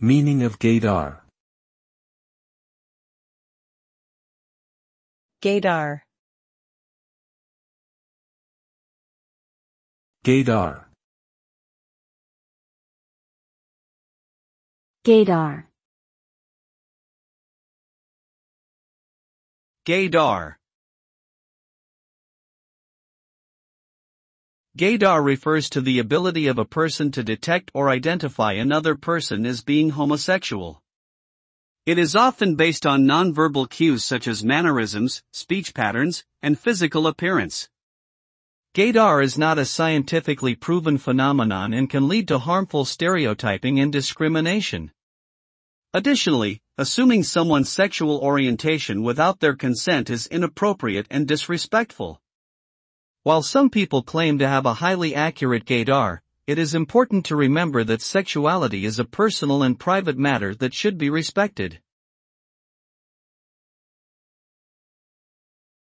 Meaning of gaydar. Gaydar. Gaydar. gaydar, Gaydar. Gaydar refers to the ability of a person to detect or identify another person as being homosexual. It is often based on nonverbal cues such as mannerisms, speech patterns, and physical appearance. Gaydar is not a scientifically proven phenomenon and can lead to harmful stereotyping and discrimination. Additionally, assuming someone's sexual orientation without their consent is inappropriate and disrespectful. While some people claim to have a highly accurate gaydar, it is important to remember that sexuality is a personal and private matter that should be respected.